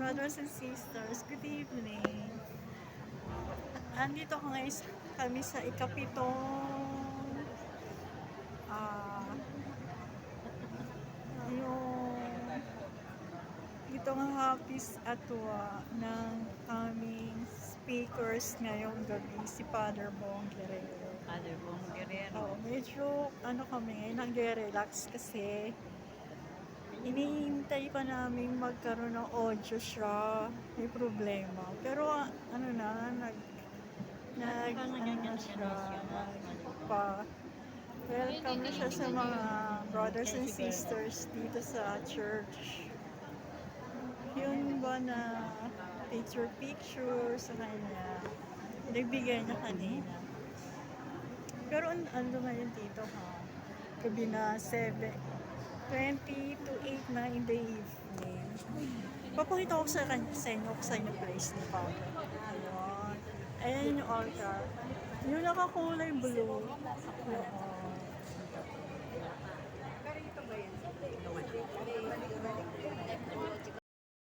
brothers and sisters, good evening. Andito ko ngayon kami sa ikapitong yung itong hapis atwa ng aming speakers ngayong gabi, si Father Bong Guerrero. Father Bong Guerrero. Medyo kami ngayon nag-relax kasi iniintay pa namin magkaroon ng audio siya. May problema. Pero welcome na siya sa mga brothers and sisters dito sa church. Yun ba na picture sa kanya, nagbigay niya kanina. Pero ano ngayon dito gabi na 7:20 to 8 na in the evening. Papakita ko sa inyo place ni Papa. Ayan yung altar. Yung nakakulay blue.